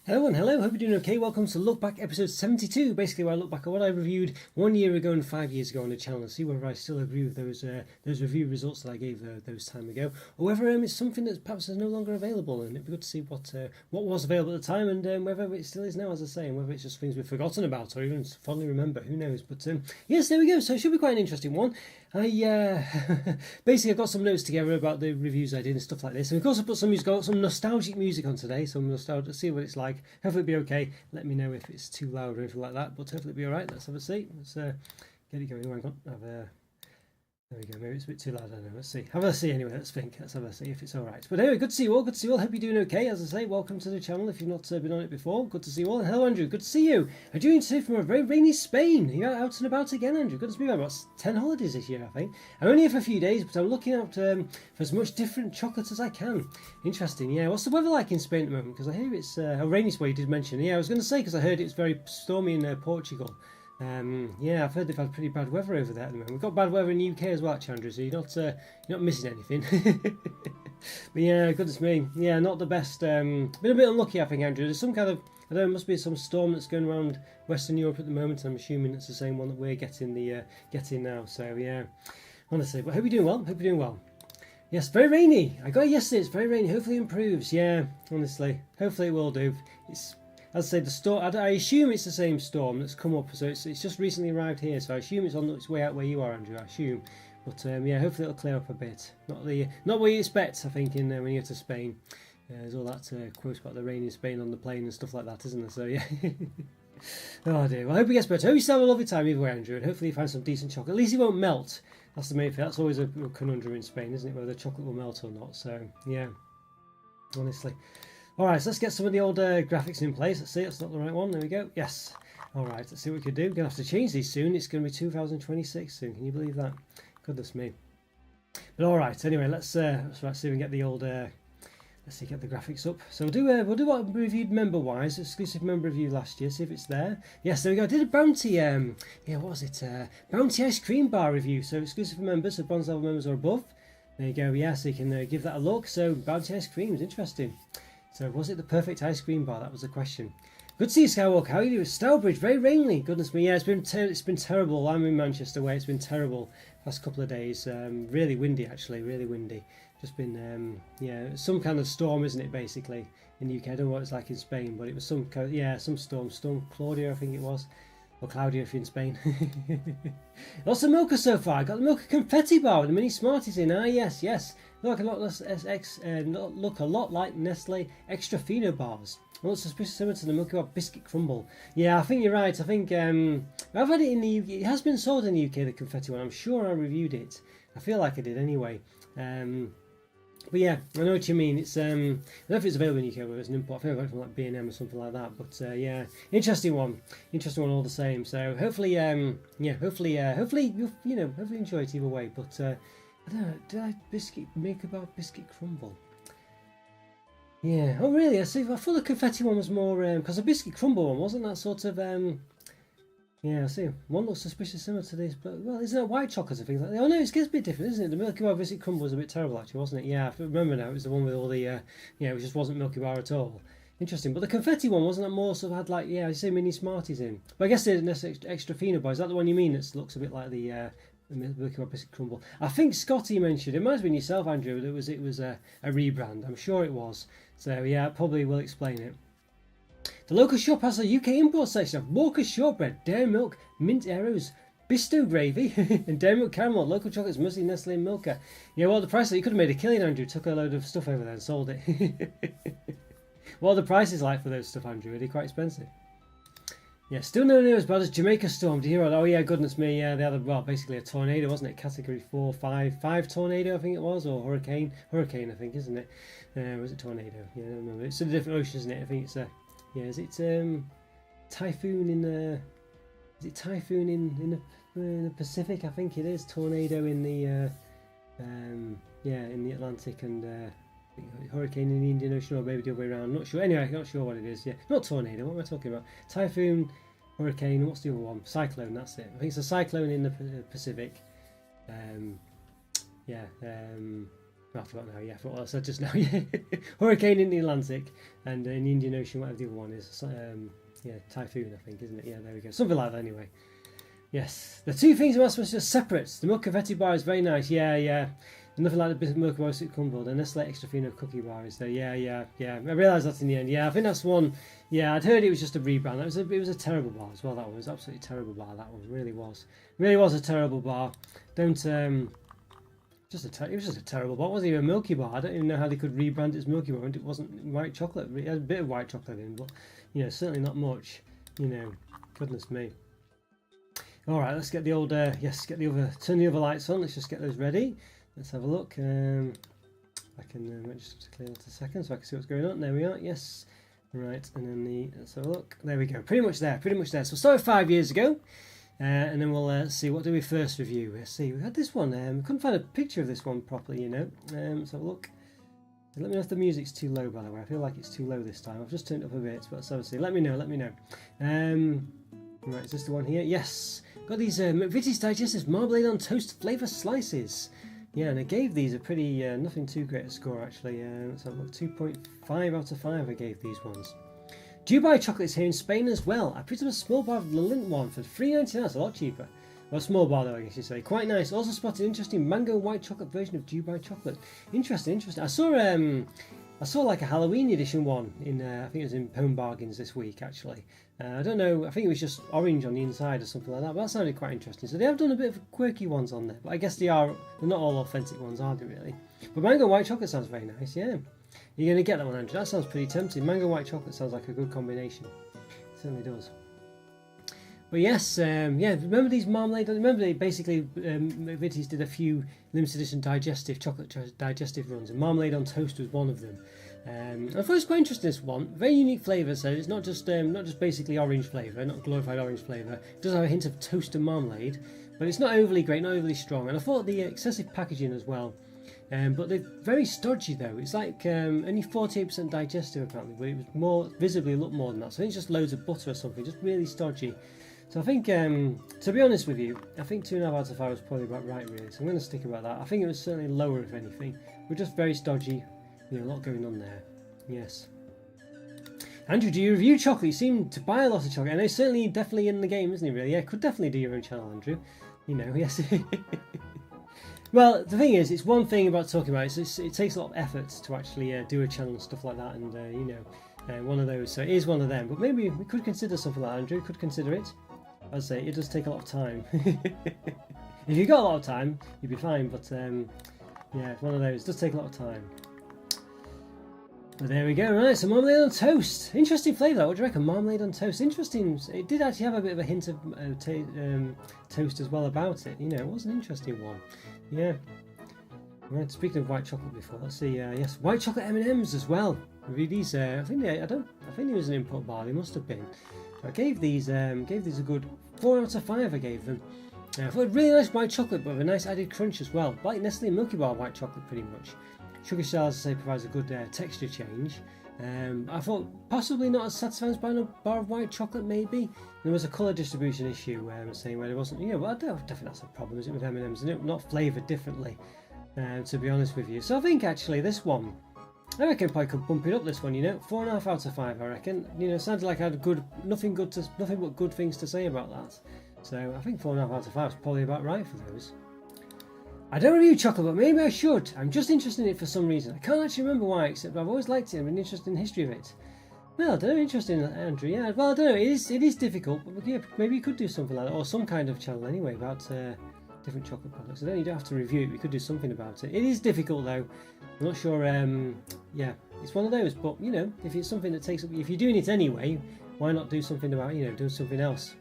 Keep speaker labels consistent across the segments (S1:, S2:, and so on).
S1: Hello and hello, hope you're doing okay. Welcome to Look Back episode 72, basically where I look back at what I reviewed 1 year ago and 5 years ago on the channel and see whether I still agree with those review results that I gave those time ago, or whether it's something that perhaps is no longer available, and it'd be good to see what was available at the time and whether it still is now, as I say, and whether it's just things we've forgotten about or even fondly remember, who knows. But yes, there we go, so it should be quite an interesting one. I basically I've got some notes together about the reviews I did and stuff like this, and of course I put some nostalgic music on today, some nostalgia, see what it's like. Hopefully it'll be okay. Let me know if it's too loud or anything like that, but hopefully it'll be alright. Let's have a see. Let's get it going. Hang on. There we go. Maybe it's a bit too loud. I don't know. Let's see. Have a see anyway. Let's think. Let's have a see if it's all right. But anyway, good to see you all. Good to see you all. Hope you're doing okay. As I say, welcome to the channel. If you've not been on it before, good to see you all. And hello, Andrew. Good to see you. I'm doing today from a very rainy Spain. You're out and about again, Andrew. Good to see you. I've got 10 holidays this year, I think. I'm only here for a few days, but I'm looking out for as much different chocolate as I can. Interesting. Yeah. What's the weather like in Spain at the moment? Because I hear it's a rainy Spain. You did mention. Yeah, I was going to say because I heard it's very stormy in Portugal. Yeah, I've heard they've had pretty bad weather over there at the moment. We've got bad weather in the UK as well, Chandra, so you're not missing anything. But yeah, goodness me, yeah, not the best. Been a bit unlucky, I think, Andrew. There's some kind of, I don't know, must be some storm that's going around Western Europe at the moment. I'm assuming it's the same one that we're getting now. So yeah, honestly, but hope you're doing well. Hope you're doing well. Yes, very rainy. I got it yesterday. It's very rainy. Hopefully it improves. Yeah, honestly, hopefully it will do. It's, as I say, the storm. I assume it's the same storm that's come up. So it's just recently arrived here. So I assume it's on its way out where you are, Andrew. I assume. But yeah, hopefully it'll clear up a bit. Not what you expect, I think, when you get to Spain. There's all that quote about the rain in Spain on the plane and stuff like that, isn't there? So yeah. Oh dear. Well, I hope it gets better. I hope you still have a lovely time either way, Andrew. And hopefully you find some decent chocolate. At least it won't melt. That's the main thing. That's always a conundrum in Spain, isn't it? Whether the chocolate will melt or not. So yeah. Honestly. Alright, so let's get some of the old graphics in place. Let's see, that's not the right one. There we go. Yes. Alright, let's see what we can do. We're going to have to change these soon. It's going to be 2026 soon. Can you believe that? Goodness me. But alright, anyway, let's see if we can get the old... let's see, get the graphics up. So we'll do what we reviewed member-wise. Exclusive member review last year. See if it's there. Yes, there we go. I did a Bounty... yeah, what was it? Bounty ice cream bar review. So exclusive for members, so bronze level members or above. There you go. Yeah, so you can give that a look. So Bounty ice cream is interesting. So was it the perfect ice cream bar? That was the question. Good to see you, Skywalker. How are you doing? Stourbridge, very rainy. Goodness me, yeah, it's been terrible. I'm in Manchester, where it's been terrible last couple of days. Really windy, actually, really windy. Just been yeah, some kind of storm, isn't it? Basically in the UK. I don't know what it's like in Spain, but it was some kind of, yeah, some storm. Storm Claudia, I think it was. Or Claudia if you're in Spain. Lots of Milka so far. I got the Milka confetti bar with the mini Smarties in. Ah, yes. Look a lot less look a lot like Nestle Extra Fino bars. Well, it's suspicious similar to the Milky Bar biscuit crumble. Yeah, I think you're right. I think I've had it in the UK. It has been sold in the UK, the confetti one. I'm sure I reviewed it. I feel like I did anyway. But yeah, I know what you mean. It's I don't know if it's available in the UK, whether it's an import. I think I got it from like B&M or something like that. But yeah, interesting one all the same. So hopefully, yeah, hopefully you hopefully enjoy it either way. But I don't know, did I make about biscuit crumble? Yeah. Oh really? I see. I thought the confetti one was more because the biscuit crumble one wasn't that sort of yeah, I see. One looks suspiciously similar to this, but well, isn't it white chocolate and things like that? Oh no, it gets a bit different, isn't it? The Milky Bar biscuit crumble was a bit terrible, actually, wasn't it? Yeah, I remember now. It was the one with all the yeah, it just wasn't Milky Bar at all. Interesting, but the confetti one wasn't that more sort of had like I say mini Smarties in. But I guess the extra fino bar, is that the one you mean? That looks a bit like the Milky Bar biscuit crumble. I think Scotty mentioned it might have been yourself, Andrew. That it was a rebrand. I'm sure it was. So yeah, probably will explain it. The local shop has a UK import section of Walker's shortbread, dairy milk, mint arrows, Bisto gravy, and dairy milk caramel. Local chocolates, mostly Nestle and Milka. Yeah, well, the price, you could have made a killing, Andrew. Took a load of stuff over there and sold it. What are the prices like for those stuff, Andrew? Are they quite expensive? Yeah, still nowhere near as bad as Jamaica Storm. Did you hear? Oh yeah, goodness me. Yeah, they had basically a tornado, wasn't it? Category 4, 5 tornado, I think it was, or hurricane, I think, isn't it? Was it tornado? Yeah, I don't remember. It's a different ocean, isn't it? I think it's yeah, is it typhoon in the? Is it typhoon in the Pacific? I think it is. Tornado in the yeah, in the Atlantic, and hurricane in the Indian Ocean, or maybe the other way around. Not sure. Anyway, not sure what it is. Yeah, not tornado. What am I talking about? Typhoon, hurricane. What's the other one? Cyclone. That's it. I think it's a cyclone in the Pacific. Yeah. I forgot now. Yeah, I forgot what I said just now. Yeah, hurricane in the Atlantic, and in the Indian Ocean, whatever the other one is. Yeah, typhoon, I think, isn't it? Yeah, there we go. Something like that, anyway. Yes, the two things are supposed to be separate. The milk confetti bar is very nice. Yeah. Nothing like the milk bar at Cumberland. And Nestle Extra Fino cookie bar is there. Yeah. I realised that in the end. Yeah, I think that's one. Yeah, I'd heard it was just a rebrand. It was a terrible bar as well. That one was absolutely terrible bar. That one really was a terrible bar. Don't it was just a terrible bar. It wasn't even a milky bar. I don't even know how they could rebrand it as milky bar. It wasn't white chocolate. It had a bit of white chocolate in, but certainly not much. Goodness me. All right, let's get the old turn the other lights on. Let's just get those ready. Let's have a look. I can just clear that a second so I can see what's going on. There we are. Yes. Right, and then let's have a look. There we go. Pretty much there. So we'll start with 5 years ago, and then we'll see what do we first review. Let's see. We had this one. We couldn't find a picture of this one properly. Let's have a look. Let me know if the music's too low. By the way, I feel like it's too low this time. I've just turned it up a bit, but obviously, let me know. Right, is this the one here? Yes. Got these McVitie's Digestives Marmalade on Toast Flavour Slices. Yeah, and I gave these a pretty, nothing too great a score actually. Let's have a look, 2.5 out of 5 I gave these ones. Dubai chocolates here in Spain as well. I picked up a small bar of the Lindt one for $3.99, it's a lot cheaper. Well, a small bar though, I guess you say. Quite nice. Also spotted an interesting mango white chocolate version of Dubai chocolate. Interesting. I saw like a Halloween edition one in, I think it was in Home Bargains this week actually. I don't know, I think it was just orange on the inside or something like that, but that sounded quite interesting. So they have done a bit of quirky ones on there, but I guess they're not all authentic ones, are they really? But mango white chocolate sounds very nice, yeah. You're going to get that one, Andrew. That sounds pretty tempting. Mango white chocolate sounds like a good combination. It certainly does. But yes, remember these marmalade? Remember they basically, McVitie's did a few limited edition chocolate digestive runs, and marmalade on toast was one of them. I thought it was quite interesting, this one. Very unique flavour, so it's not just basically orange flavour, not glorified orange flavour. It does have a hint of toast and marmalade, but it's not overly great, not overly strong. And I thought the excessive packaging as well. But they're very stodgy though. It's like only 48% digestive apparently, but it was more visibly a lot more than that. So I think it's just loads of butter or something, just really stodgy. So I think, to be honest with you, I think 2.5 out of 5 was probably about right really. So I'm going to stick about that. I think it was certainly lower if anything. We're just very stodgy. A lot going on there. Yes. Andrew, do you review chocolate? You seem to buy a lot of chocolate. And he's certainly definitely in the game, isn't he really? Yeah, could definitely do your own channel, Andrew. Yes. Well, the thing is, it's one thing about talking about it. It takes a lot of effort to actually do a channel and stuff like that. And, one of those. So it is one of them. But maybe we could consider something like that, Andrew. Could consider it. I'd say it does take a lot of time. If you've got a lot of time, you'd be fine. But, yeah, it's one of those. It does take a lot of time. But there we go, right, so marmalade on toast. Interesting flavour, what do you reckon? Marmalade on toast. Interesting, it did actually have a bit of a hint of toast as well about it. It was an interesting one. Yeah. Right, speaking of white chocolate before, let's see, yes, white chocolate M&Ms as well. These, I think there was an import bar, they must have been. I gave these a good 4 out of 5 I gave them. I thought really nice white chocolate, but with a nice added crunch as well. Like Nestle Milky Bar white chocolate pretty much. Sugar Shell, as I say, provides a good texture change. I thought possibly not as satisfying as buying a bar of white chocolate, maybe. There was a colour distribution issue, saying where there wasn't, but I don't think that's a problem, is it, with M&Ms? And it not flavoured differently, to be honest with you. So I think actually this one, I reckon I could bump it up this one, 4.5 out of 5, I reckon. It sounded like I had nothing but good things to say about that. So I think 4.5 out of 5 is probably about right for those. I don't review chocolate, but maybe I should. I'm just interested in it for some reason. I can't actually remember why, except I've always liked it and been interested in the history of it. Well, I don't know, interesting, Andrew. Yeah, well, I don't know. It is difficult, but yeah, maybe you could do something like that, or some kind of channel anyway about different chocolate products. You don't have to review it. We could do something about it. It is difficult though. I'm not sure. Yeah, it's one of those. But if it's something that takes up, if you're doing it anyway, why not do something about do something else?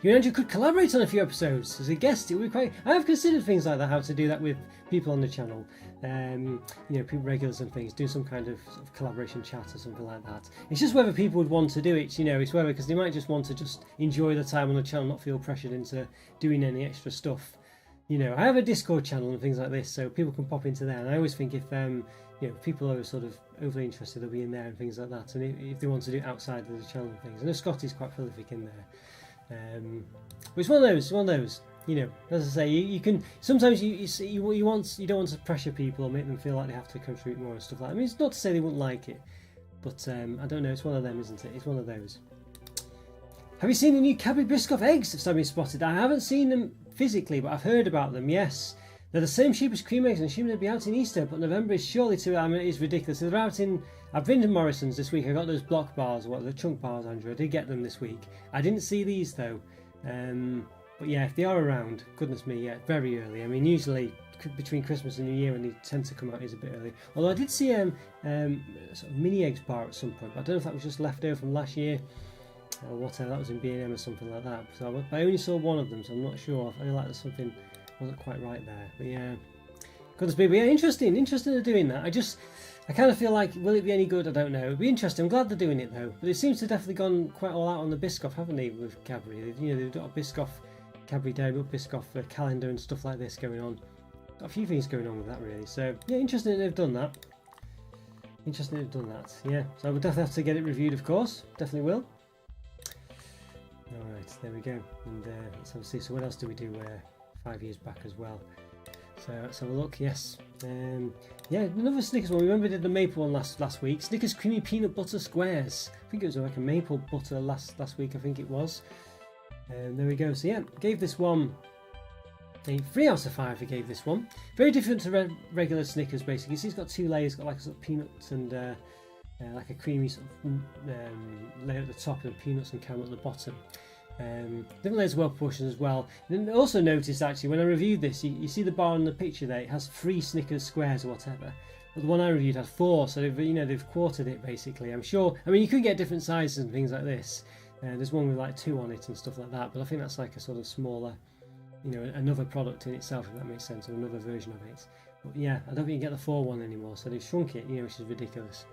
S1: You and Andrew could collaborate on a few episodes as a guest. It would be quite. I have considered things like that, how to do that with people on the channel, people regulars and things. Do some kind of collaboration chat or something like that. It's just whether people would want to do it. It's whether, because they might just want to just enjoy the time on the channel, not feel pressured into doing any extra stuff. I have a Discord channel and things like this, so people can pop into there. And I always think if people are sort of overly interested, they'll be in there and things like that. And if they want to do it outside of the channel and things, I know Scotty's quite prolific in there. But it's one of those. you know, as I say, you can sometimes you don't want to pressure people or make them feel like they have to contribute more and stuff like that. I mean, it's not to say they wouldn't like it, but I don't know. It's one of them, isn't it? It's one of those. Have you seen the new Cadbury Biscoff eggs that have been spotted? I haven't seen them physically, but I've heard about them. Yes, they're the same shape as cream eggs, and assuming they'll be out in Easter. But November is surely too. I mean, it is ridiculous. They're out in. I've been to Morrison's this week. I got those block bars, the chunk bars, Andrew. I did get them this week. I didn't see these though. But yeah, if they are around, goodness me, yeah, very early. I mean, usually between Christmas and New Year when they tend to come out is a bit early. Although I did see sort of mini eggs bar at some point. But I don't know if that was just left over from last year or whatever. That was in B&M or something like that. So I only saw one of them, so I'm not sure. I feel like there's something wasn't quite right there. But yeah, goodness me, but yeah, interesting they're doing that. I kind of feel like, will it be any good? I don't know. It'll be interesting. I'm glad they're doing it though. But it seems to have definitely gone quite all out on the Biscoff, haven't they, with Cadbury? They've got a Biscoff, Cadbury Dairy Milk Biscoff calendar and stuff like this going on. Got a few things going on with that really. So yeah, interesting that they've done that. Yeah. So we'll definitely have to get it reviewed, of course. Definitely will. All right, there we go. And let's have a see. So what else do we do 5 years back as well? So let's have a look. Yes. Yeah, another Snickers one. Remember we did the maple one last week. Snickers creamy peanut butter squares. I think it was like a maple butter last week. I think it was. There we go. So yeah, gave this one a 3 out of 5. We gave this one. Very different to regular Snickers. Basically, see, it's got 2 layers. Got like sort of peanuts and like a creamy sort of layer at the top and peanuts and caramel at the bottom. Different layers well proportioned as well. And also noticed actually when I reviewed this, you see the bar in the picture there, it has 3 Snickers squares or whatever, but the one I reviewed had 4, so they've quartered it basically. I'm sure, I mean, you could get different sizes and things like this. There's one with like 2 on it and stuff like that, but I think that's like a sort of smaller, another product in itself, if that makes sense, or another version of it. But yeah, I don't think you get the 4 one anymore, so they've shrunk it, which is ridiculous.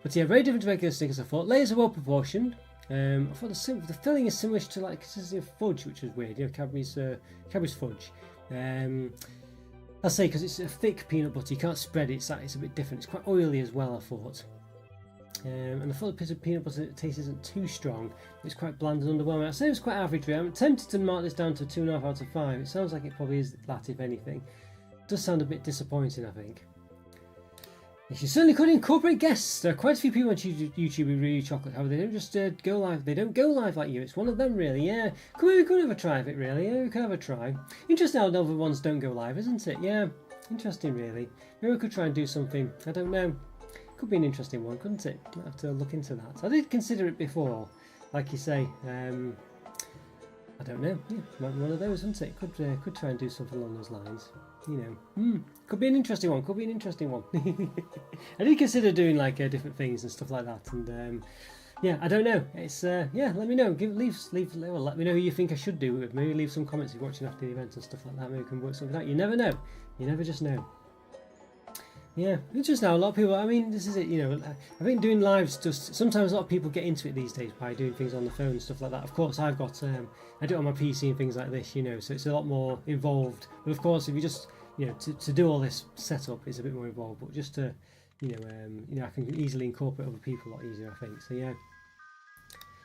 S1: But yeah, very different to regular Snickers, I thought. Layers are well proportioned. I thought the filling is similar to like consistency of fudge, which was weird. Cadbury's fudge. I'll say because it's a thick peanut butter, you can't spread it. It's a bit different. It's quite oily as well, I thought. And I thought the piece of peanut butter taste isn't too strong. It's quite bland and underwhelming. I'd say it was quite average. I'm tempted to mark this down to 2.5 out of 5. It sounds like it probably is that, if anything. It does sound a bit disappointing, I think. You certainly could incorporate guests. There are quite a few people on YouTube who review chocolate. However, they don't just go live. They don't go live like you. It's one of them, really. Yeah, we could have a try of it, really. Yeah, we could have a try. Interesting how other ones don't go live, isn't it? Yeah, interesting, really. Maybe we could try and do something. I don't know. Could be an interesting one, couldn't it? Might have to look into that. I did consider it before, like you say. I don't know. Yeah, might be one of those, isn't it? Could try and do something along those lines. Could be an interesting one. I did consider doing like different things and stuff like that, and yeah, I don't know. It's yeah. Let me know. Let me know who you think I should do it with. Maybe leave some comments if you're watching after the event and stuff like that. Maybe we can work something out. You never know. You never just know. Yeah, it's just now a lot of people. I mean, this is it. I think doing lives just sometimes a lot of people get into it these days by doing things on the phone and stuff like that. Of course, I've got I do it on my PC and things like this. So it's a lot more involved. But of course, if you just to do all this setup is a bit more involved. But just to I can easily incorporate other people a lot easier, I think. So yeah.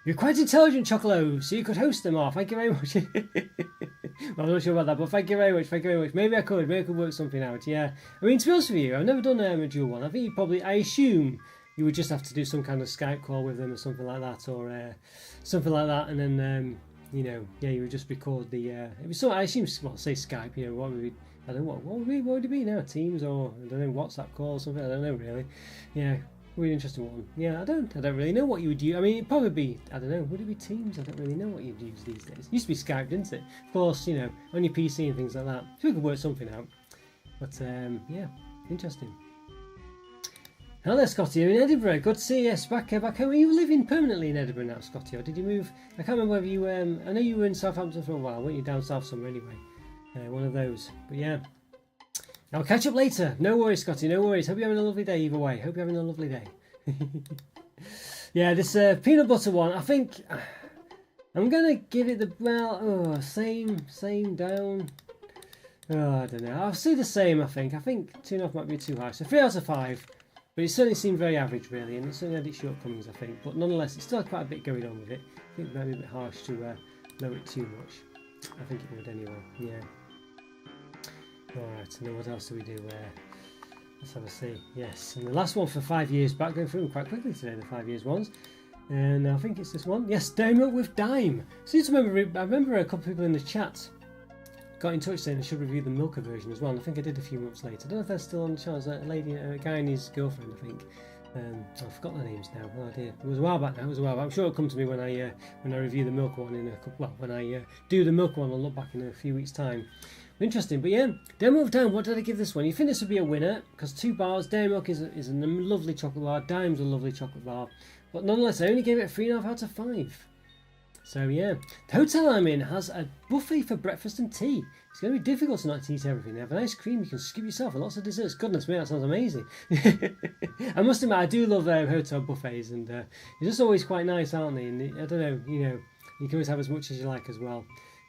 S1: You're quite intelligent, Chocolo, so you could host them off. Thank you very much. Well, I'm not sure about that, but thank you very much. Maybe I could work something out, yeah. I mean, to be honest with you, I've never done a dual one. I think I assume you would just have to do some kind of Skype call with them or something like that, or something like that, and then, yeah, you would just record the, it was so, I assume, well, say Skype, what would we, I don't know, what would it be now, Teams, or, I don't know, WhatsApp call or something, I don't know, really, yeah. Really interesting one. Yeah, I don't really know what you would use. I mean, it'd probably be, I don't know, would it be Teams? I don't really know what you'd use these days. It used to be Skype, didn't it? Of course, on your PC and things like that. So we could work something out. But, yeah, interesting. Hello there, Scotty. You're in Edinburgh. Good to see you. Yes, back home. Are you living permanently in Edinburgh now, Scotty? Or did you move? I can't remember whether you, I know you were in Southampton for a while, weren't you? Down south somewhere anyway. One of those. But yeah. I'll catch up later. No worries, Scotty. No worries. Hope you're having a lovely day either way. Hope you're having a lovely day. Yeah, this peanut butter one, I think I'm going to give it the, same down. I don't know. I'll see the same, I think. I think 2.5 might be too high. So 3 out of 5. But it certainly seemed very average, really. And it certainly had its shortcomings, I think. But nonetheless, it still had quite a bit going on with it. I think it might be a bit harsh to lower it too much. I think it would anyway. Yeah. Alright, and then what else do we do? Let's have a see. Yes, and the last one for 5 years back, going through them quite quickly today, the 5 years ones. And I think it's this one. Yes, Dairy Milk with Dime. I remember a couple of people in the chat got in touch saying I should review the Milka version as well. And I think I did a few months later. I don't know if they're still on the channel. There's a guy and his girlfriend, I think. I forgot their names now. Oh dear, it was a while back now. It was a while back. I'm sure it'll come to me when I review the Milka one in a couple. Well, when I do the Milka one, I'll look back in a few weeks' time. Interesting, but yeah, Dairy Milk Dime, what did I give this one? You think this would be a winner, because 2 bars, Dairy Milk is a lovely chocolate bar, Dime's a lovely chocolate bar, but nonetheless, I only gave it a 3.5 out of 5. So yeah, the hotel I'm in has a buffet for breakfast and tea. It's going to be difficult to not eat everything. They have an ice cream, you can skip yourself, and lots of desserts. Goodness me, that sounds amazing. I must admit, I do love hotel buffets, and they're just always quite nice, aren't they? And I don't know, you can always have as much as you like as well.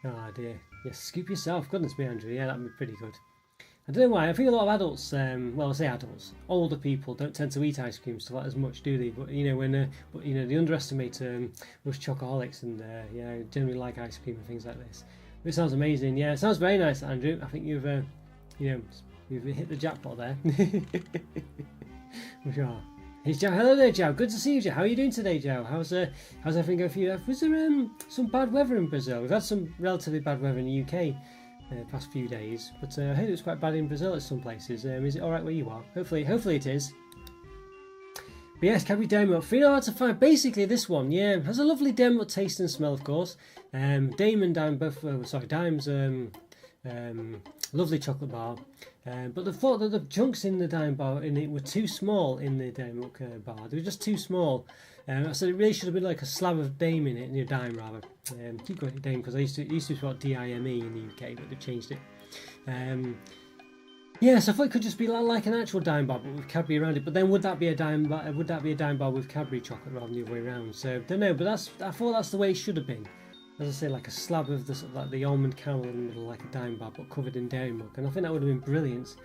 S1: Oh dear. Yes, scoop yourself. Goodness me, Andrew. Yeah, that'd be pretty good. I don't know why. I think a lot of adults, well, I say adults, older people don't tend to eat ice cream stuff as much, do they? But they underestimate us chocoholics, and generally like ice cream and things like this. It sounds amazing. Yeah, it sounds very nice, Andrew. I think you've hit the jackpot there. For sure. Hey Joe, hello there, Joe. Good to see you, Joe. How are you doing today, Joe? How's everything going for you? Was there some bad weather in Brazil? We've had some relatively bad weather in the UK the past few days, but I heard it was quite bad in Brazil at some places. Is it all right where you are? Hopefully it is. But yes, Cadbury Dairy Milk, 3 out of 5. Basically, this one, yeah, has a lovely dairy milk taste and smell, of course. Dame and Dime both. Dime's lovely chocolate bar. But the thought that the chunks in the Dime bar in it were too small in the Dairy Milk bar. They were just too small. So it really should have been like a slab of Dame in it, Dime rather. Keep going Dame, because it used to be spelled Dime in the UK, but they've changed it. So I thought it could just be like an actual Dime bar, but with Cadbury around it. But then would that be a Dime bar? Would that be a Dime bar with Cadbury chocolate rather than the other way around? So don't know. But I thought that's the way it should have been. As I say, like a slab of the sort of like the almond caramel in the middle, like a Dime bar, but covered in dairy milk. And I think that would have been brilliant.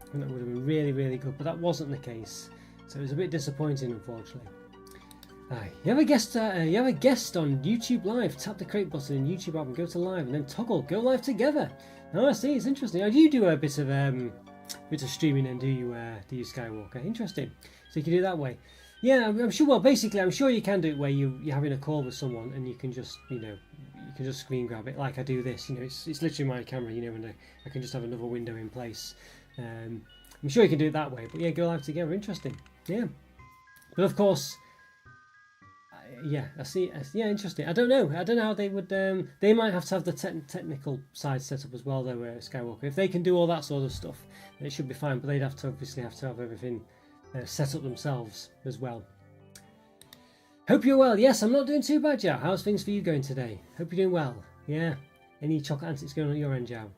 S1: I think that would have been really, really good. But that wasn't the case, so it was a bit disappointing, unfortunately. You have a guest on YouTube Live. Tap the create button in YouTube app and go to live, and then toggle go live together. Oh, I see. It's interesting. Oh, you do a bit of streaming, and do you Skywalker? Interesting. So you can do it that way. Yeah, I'm sure. Well, basically, I'm sure you can do it where you're having a call with someone, and you can just screen grab it like I do this. It's literally my camera. And I can just have another window in place. I'm sure you can do it that way. But yeah, go live together. Interesting. Yeah. But of course. I see. Yeah, interesting. I don't know how they would. They might have to have the technical side set up as well, though. Skywalker, if they can do all that sort of stuff, then it should be fine. But they'd obviously have to have everything set up themselves as well. Hope you're well. Yes, I'm not doing too bad, Joe. How's things for you going today? Hope you're doing well. Yeah. Any chocolate antics going on at your end, Joe?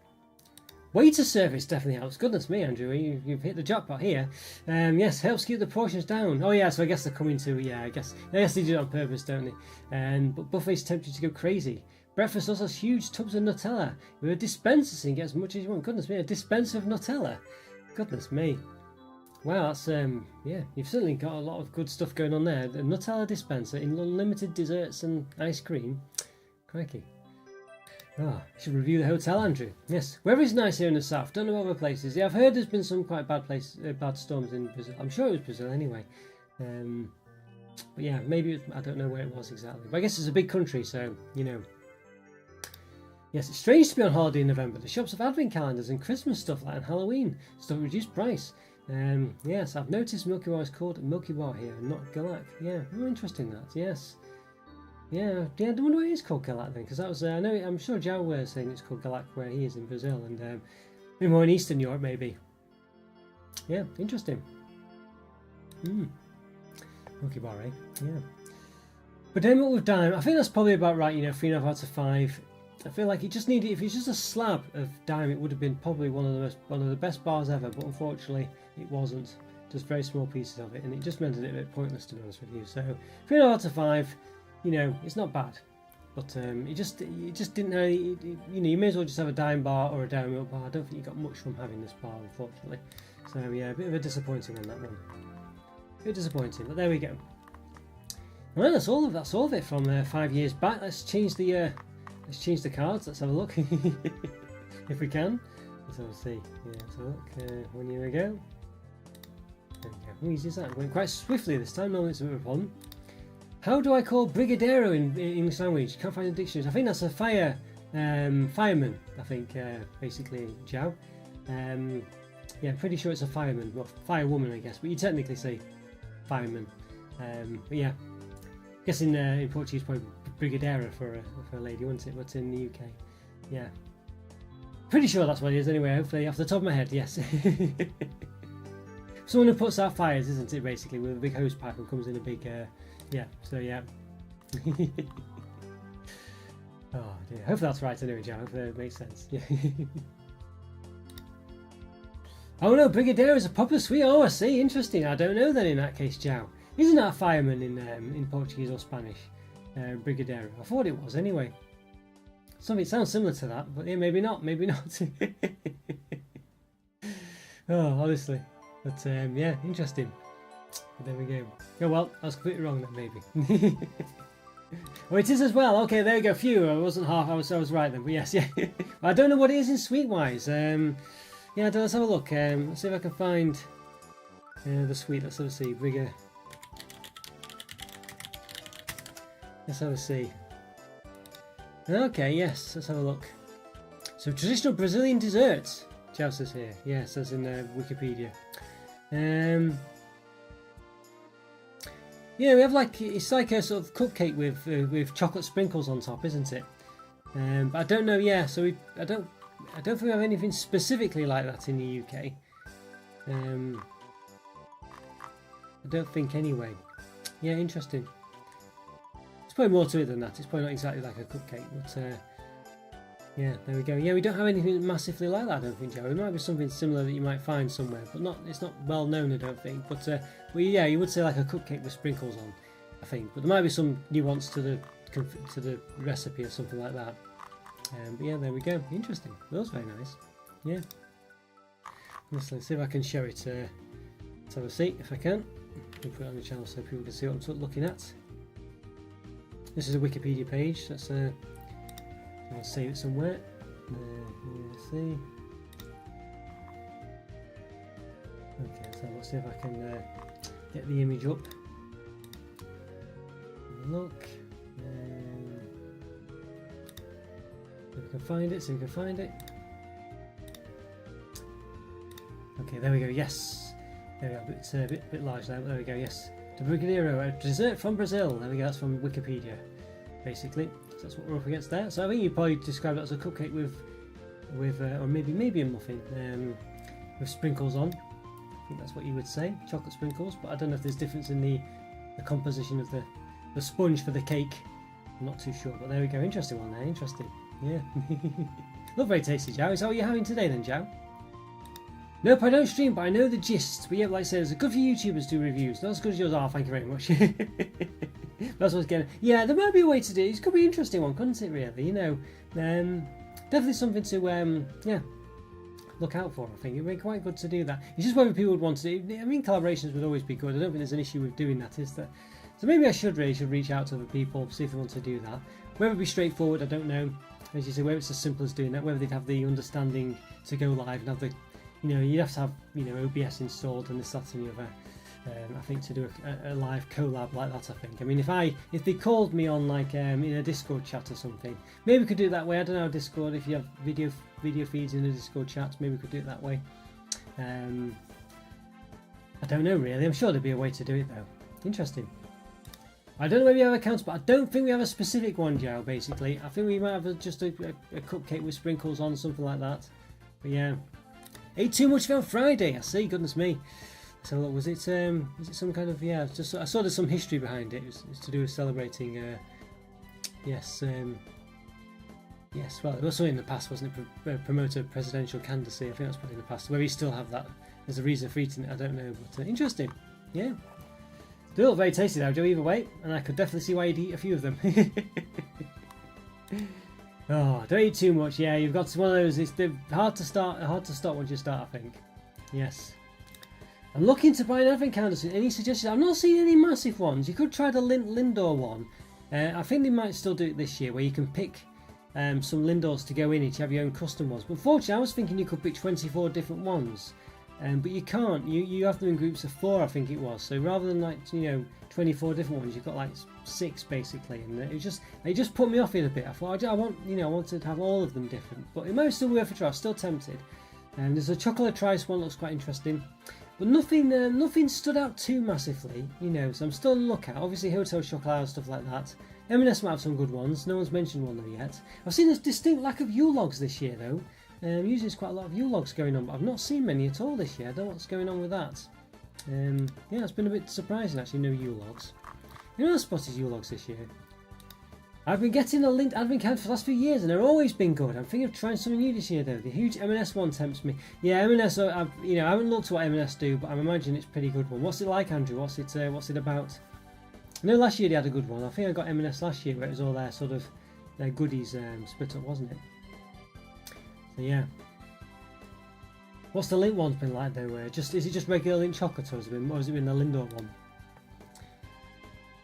S1: Waiter service definitely helps. Goodness me, Andrew, you've hit the jackpot here. Yes, helps keep the portions down. Oh yeah, so I guess they're coming to. Yeah, I guess they do it on purpose, don't they? But buffets tempt you to go crazy. Breakfast also has huge tubs of Nutella with a dispenser, so you can get as much as you want. Goodness me, a dispenser of Nutella. Goodness me. Wow, that's you've certainly got a lot of good stuff going on there. The Nutella dispenser in unlimited desserts and ice cream. Crikey. I should review the hotel, Andrew. Yes, weather is nice here in the south. Don't know other places. Yeah, I've heard there's been some quite bad storms in Brazil. I'm sure it was Brazil anyway. But yeah, maybe I don't know where it was exactly. But I guess it's a big country, so Yes, it's strange to be on holiday in November. The shops have advent calendars and Christmas stuff like and Halloween stuff at reduced price. Yes, I've noticed Milky Bar is called Milky Bar here, and not Galak. Yeah, more interesting that. Yes. Yeah. I wonder why it is called Galak then, because that was I'm sure Joe was saying it's called Galak where he is in Brazil, and maybe more in Eastern Europe, maybe. Yeah, interesting. Milky Bar, eh? Yeah. But Dairy Milk with Dime, I think that's probably about right. 3.5 out of 5. I feel like it just needed. If it's just a slab of Dime, it would have been probably one of the best bars ever. But unfortunately, it wasn't. Just very small pieces of it, and it just made it a bit pointless, to be honest with you. So 3.5 out of 5. It's not bad, but it just didn't have. You may as well just have a Dime bar or a Dairy Milk bar. I don't think you got much from having this bar, unfortunately. So yeah, a bit of a disappointing one, that one. A bit disappointing, but there we go. Well, that's all of it from 5 years back. Let's change the Let's change the cards. Let's have a look. If we can. Let's have a see. Yeah, let's have a look. 1 year ago. There we go. How easy is that? I'm going quite swiftly this time. Normally it's a bit of a problem. How do I call Brigadero in English language? Can't find the dictionaries. I think that's a fireman. I think basically, Jow. Yeah, pretty sure it's a fireman. Well, firewoman, I guess. But you technically say fireman. But yeah, guessing in Portuguese probably Brigadeira for a lady, wouldn't it? But in the UK, yeah, pretty sure that's what it is. Anyway, hopefully off the top of my head, yes. Someone who puts out fires, isn't it? Basically, with a big hose pipe and comes in a big, yeah. So yeah. Oh dear. Hopefully that's right anyway, Joe. Hopefully it makes sense. Yeah. Oh no, Brigadeiro is a popular sweet. Oh, I see. Interesting. I don't know then in that case, Jow. Isn't that a fireman in Portuguese or Spanish? Brigadeiro. I thought it was anyway. Something sounds similar to that, but yeah, maybe not. Maybe not. Oh, honestly. But yeah, interesting. But there we go. Oh well, I was completely wrong then, maybe. Oh, it is as well. Okay, there we go. Phew, I wasn't half. I was right then. But yes, yeah. I don't know what it is in Sweetwise. Yeah, let's have a look. Let's see if I can find the sweet. Let's have a see. Bigger. Let's have a see. Okay, yes. Let's have a look. So traditional Brazilian desserts. Chow says here. Yes, that's in Wikipedia. Yeah, we have it's like a sort of cupcake with chocolate sprinkles on top, isn't it? But I don't know. Yeah, so I don't think we have anything specifically like that in the UK. I don't think anyway. Yeah, interesting. There's probably more to it than that. It's probably not exactly like a cupcake, but yeah, there we go. Yeah, we don't have anything massively like that, I don't think, Joe. It might be something similar that you might find somewhere, but it's not well known, I don't think. But well, yeah, you would say like a cupcake with sprinkles on, I think. But there might be some nuance to the recipe or something like that. But yeah, there we go. Interesting. That was very nice. Yeah. Let's see if I can show it. Let's have a seat if I can. I'll put it on the channel so people can see what I'm looking at. This is a Wikipedia page. I'll save it somewhere. Let's see. Okay, so let's see if I can get the image up. Have a look. See if we can find it. See if we can find it. Okay, there we go. Yes, there we go. It's a bit large there, but there we go. Yes, the Brigadeiro, a dessert from Brazil. There we go. That's from Wikipedia, basically. So that's what we're up against there. So I think you probably described it as a cupcake with or maybe a muffin with sprinkles on. I think that's what you would say, chocolate sprinkles. But I don't know if there's difference in the composition of the sponge for the cake. I'm not too sure, but there we go. Interesting one there. Interesting. Yeah. Not very tasty, Jow. Is that what you're having today then, Jow? Nope, I don't stream, but I know the gist. But yeah, like I said, it's good for YouTubers to do reviews. Not as good as yours are, thank you very much. That's what's getting. Yeah, there might be a way to do it. It could be an interesting one, couldn't it? Really, you know, definitely something to yeah, look out for. I think it would be quite good to do that. It's just whether people would want to do. I mean, collaborations would always be good. I don't think there's an issue with doing that, is there? So maybe I should reach out to other people, see if they want to do that. Whether it be straightforward, I don't know. As you say, whether it's as simple as doing that, whether they'd have the understanding to go live and have the, you know, you'd have to have, you know, OBS installed and this, that, and the other. I think to do a live collab like that. I think. I mean, if they called me on like in a Discord chat or something, maybe we could do it that way. I don't know, Discord. If you have video feeds in the Discord chats, maybe we could do it that way. I don't know really. I'm sure there'd be a way to do it though. Interesting. I don't know if we have accounts, but I don't think we have a specific one, Joe. Basically, I think we might have just a cupcake with sprinkles on, something like that. But yeah, ate too much on Friday. I see. Goodness me. So was it some kind of, yeah? Just I saw there's some history behind it. It's to do with celebrating. Yes. Yes. Well, it was something in the past, wasn't it? Promote a presidential candidacy. I think that's probably in the past. Whether you still have that as a reason for eating it, I don't know. But interesting. Yeah. They look very tasty though, Joe, either way, and I could definitely see why you'd eat a few of them. Oh, don't eat too much. Yeah, you've got one of those. They're hard to start once you start, I think. Yes. I'm looking to buy an advent calendar. Any suggestions? I've not seen any massive ones. You could try the Lindor one. I think they might still do it this year, where you can pick some Lindors to go in it. You have your own custom ones. But unfortunately, I was thinking you could pick 24 different ones. But you can't. You have them in groups of 4, I think it was. So rather than like 24 different ones, you've got like 6 basically, and it just put me off it a bit. I thought I wanted to have all of them different, but it might still be worth a try. I'm still tempted. And there's a chocolate trice one, looks quite interesting, but nothing stood out too massively, So I'm still on the lookout. Obviously, Hotel Chocolat and stuff like that. M&S might have some good ones. No one's mentioned one though yet. I've seen a distinct lack of Yule logs this year though. Usually there's quite a lot of Yule logs going on, but I've not seen many at all this year. I don't know what's going on with that. Yeah, it's been a bit surprising actually, no Yule logs. I spotted Yule logs this year. I've been getting a linked advent calendar for the last few years and they've always been good. I'm thinking of trying something new this year though. The huge M&S one tempts me. Yeah, M&S, I haven't looked at what M&S do, but I'm imagining it's a pretty good one. What's it like, Andrew? What's it about? I know last year they had a good one. I think I got M&S last year where it was all their sort of their goodies split up, wasn't it? So yeah. What's the Lindt one's been like though? Is it just regular Lindt chocolate, or has it been the Lindor one?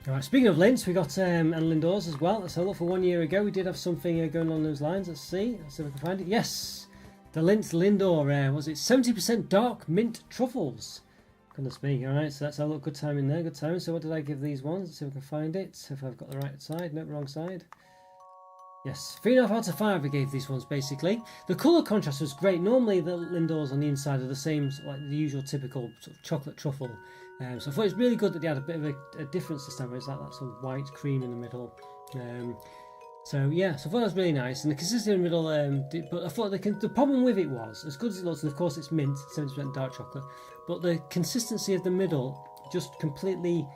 S1: Alright, speaking of Lindts, we got and Lindors as well. Let's have a look. For 1 year ago, we did have something going on those lines. Let's see if we can find it. Yes, the Lindt Lindor. Was it 70% dark mint truffles? Goodness me. Alright, so that's a look. Good time in there. Good time. So what did I give these ones? Let's see if we can find it. If I've got the right side. Nope, wrong side. Yes, 3.5 out of 5 I gave these ones basically. The colour contrast was great. Normally the Lindors on the inside are the same, like the usual typical sort of chocolate truffle. So I thought it was really good that they had a bit of a difference this time, where it's like that sort of white cream in the middle. So yeah, so I thought that was really nice. And the consistency in the middle, but I thought the problem with it was, as good as it looks, and of course it's mint, 70% dark chocolate, but the consistency of the middle just completely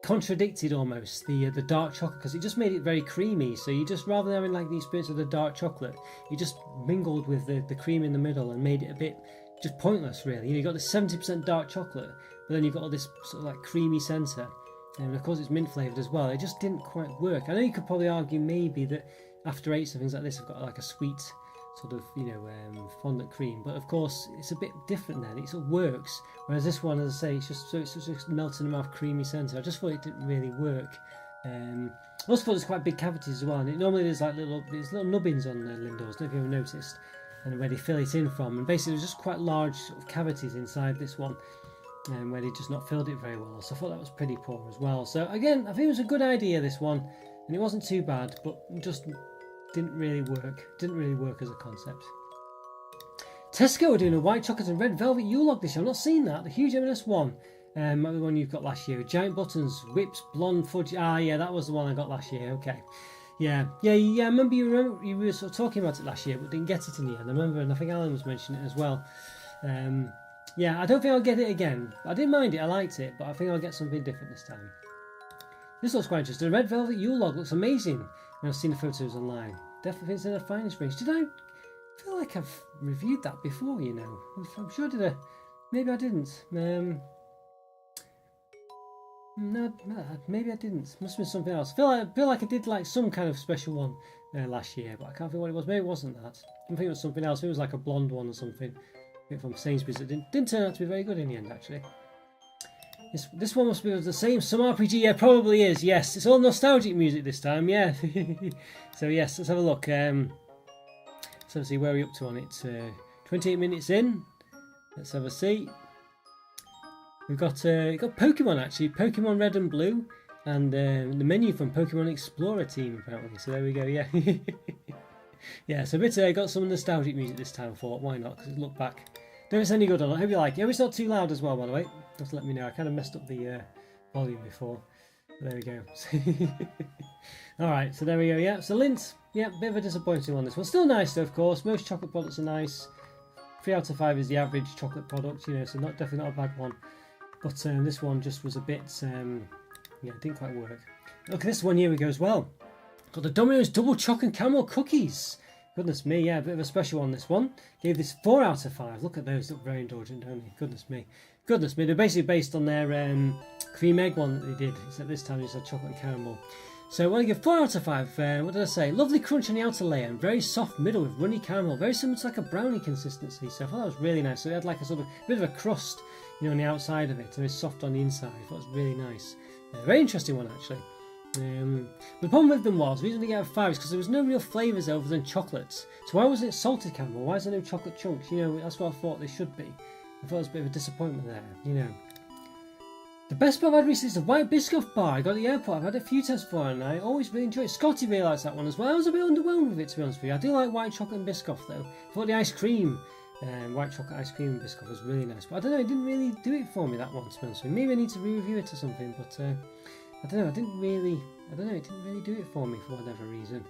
S1: contradicted almost the dark chocolate, because it just made it very creamy. So you just, rather than having like the experience of the dark chocolate, you just mingled with the cream in the middle and made it a bit just pointless really. You've got the 70% dark chocolate, but then you've got all this sort of like creamy centre, and of course it's mint flavoured as well. It just didn't quite work. I know you could probably argue maybe that after 8s and things like this have got like a sweet sort of fondant cream, but of course it's a bit different then. It sort of works, whereas this one, as I say, it's just melting in the mouth creamy centre. I just thought it didn't really work. I also thought there's quite big cavities as well, and normally there's like little nubbins on Lindors, I don't know if you've ever noticed, and where they fill it in from, and basically there's just quite large sort of cavities inside this one, where they just not filled it very well. So I thought that was pretty poor as well. So again, I think it was a good idea, this one, and it wasn't too bad, but just didn't really work as a concept. Tesco are doing a white chocolate and red velvet Yule log this year. I've not seen that. The huge M&S one, might be the one you've got last year. Giant buttons, whips, blonde fudge. Ah, yeah, that was the one I got last year. Okay. Yeah. I remember you were sort of talking about it last year, but didn't get it in the end. I remember, and I think Alan was mentioning it as well. Yeah, I don't think I'll get it again. I didn't mind it. I liked it, but I think I'll get something different this time. This looks quite interesting. The red velvet Yule log looks amazing when I've seen the photos online. Definitely fits in the finest range. Did I feel like I've reviewed that before, I'm sure I did. Maybe I didn't. No, maybe I didn't. Must have been something else. I feel like I did like some kind of special one last year, but I can't think what it was. Maybe it wasn't that. I think it was something else. It was like a blonde one or something from Sainsbury's. It didn't turn out to be very good in the end, actually. This one must be the same. Some RPG, yeah, probably is. Yes, it's all nostalgic music this time. Yeah. So yes, let's have a look. So let's see where we're up to on it. 28 minutes in. Let's have a see. We've got Pokemon actually, Pokemon Red and Blue, and the menu from Pokemon Explorer Team apparently. So there we go. Yeah. Yeah. So a bit got some nostalgic music this time. I thought, why not? Because look back. Don't know if it's any good or not. I hope you like it. I hope it's not too loud as well, by the way. Just let me know. I kind of messed up the volume before. There we go. Alright, so there we go. Yeah, so Lindt. Yeah, bit of a disappointing one, this one. Still nice though, of course. Most chocolate products are nice. 3 out of 5 is the average chocolate product, so definitely not a bad one. But this one just was a bit, it didn't quite work. Look at this one, here we go as well. Got the Domino's double chocolate and caramel cookies. Goodness me, yeah, a bit of a special one, this one. Gave this 4 out of 5. Look at those, look very indulgent, don't they? Goodness me. They're basically based on their cream egg one that they did, except this time it's a chocolate and caramel. So I want to give 4 out of 5. What did I say? Lovely crunch on the outer layer and very soft middle with runny caramel. Very similar to like a brownie consistency. So I thought that was really nice. So it had like a sort of bit of a crust, on the outside of it, and it's soft on the inside. I thought it was really nice. Very interesting one actually. The problem with them was, the reason we get a 5 is because there was no real flavours other than chocolates. So why wasn't it salted caramel? Why is there no chocolate chunks? You know, that's what I thought they should be. I thought it was a bit of a disappointment there, you know. The best bar I've had recently is the White Biscoff bar. I got at the airport. I've had a few tests for it and I always really enjoy it. Scotty really likes that one as well. I was a bit underwhelmed with it, to be honest with you. I do like white chocolate and Biscoff though. I thought the ice cream, white chocolate ice cream and Biscoff was really nice. But I don't know, it didn't really do it for me, that one, to be honest with you. Maybe I need to re-review it or something, but I don't know, it didn't really do it for me for whatever reason.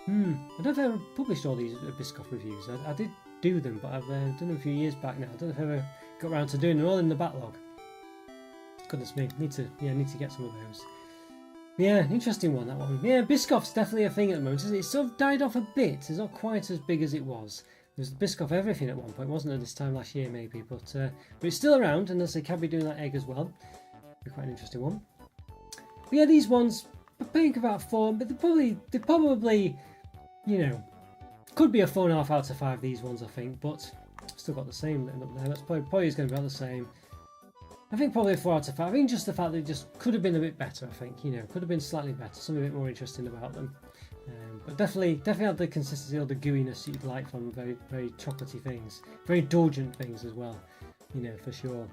S1: I don't know if I ever published all these Biscoff reviews. I did do them, but I've done them a few years back now. I don't know if I ever got around to doing them, all in the backlog. Goodness me, need to get some of those. Yeah, interesting one, that one. Yeah, Biscoff's definitely a thing at the moment. It's sort of died off a bit. It's not quite as big as it was. There was Biscoff everything at one point, wasn't there, this time last year maybe, but it's still around, and as they can be doing that egg as well. Be quite an interesting one. But yeah, these ones, I think about 4, but they probably, you know, could be a 4.5 out of 5, these ones, I think, but still got the same up there. That's probably is going to be about the same. I think probably a 4 out of 5. I think just the fact that it just could have been a bit better, I think, you know, could have been slightly better, something a bit more interesting about them. But definitely had the consistency or the gooiness you'd like from very, very chocolatey things. Very indulgent things as well, you know, for sure.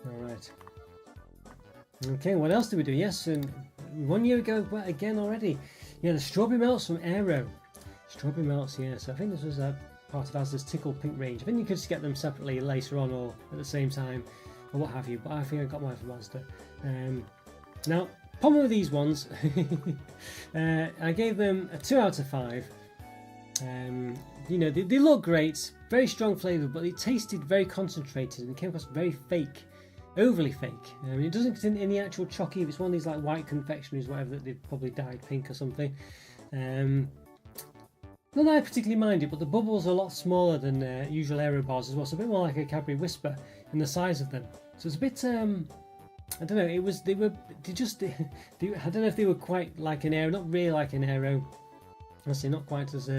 S1: Alright. Okay, what else did we do? Yes, and 1 year ago, well, again already. Yeah, the strawberry melts from Aero. Strawberry melts, yes. I think this was part of Asda's Tickle Pink range. I think you could just get them separately later on or at the same time or what have you, but I think I got mine from Asda. Now, problem with these ones, I gave them a 2 out of 5. You know, they look great, very strong flavour, but they tasted very concentrated and came across very fake. Overly fake. It doesn't contain any actual chocolate. If it's one of these like white confectionaries, whatever, that they've probably dyed pink or something. Not that I particularly mind it, but the bubbles are a lot smaller than usual Aero bars as well. So a bit more like a Cadbury Whisper in the size of them. So it's a bit. I don't know. I don't know if they were quite like an Aero, not really like an Aero. Honestly, not quite as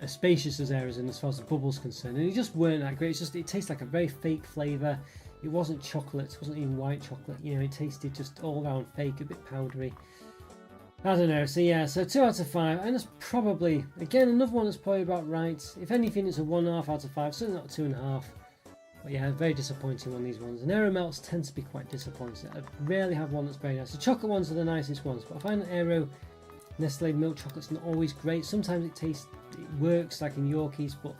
S1: spacious as Aeros in as far as the bubbles concerned, and it just weren't that great. It tastes like a very fake flavour. It wasn't chocolate, it wasn't even white chocolate, you know, it tasted just all round fake, a bit powdery. I don't know, so yeah, so 2 out of 5, and that's probably, again, another one that's probably about right. If anything, it's a 1.5 out of 5, certainly not a 2.5. But yeah, very disappointing on these ones. And Aero melts tend to be quite disappointing. I rarely have one that's very nice. The chocolate ones are the nicest ones, but I find that Aero Nestle milk chocolate's not always great. Sometimes it works like in Yorkies, but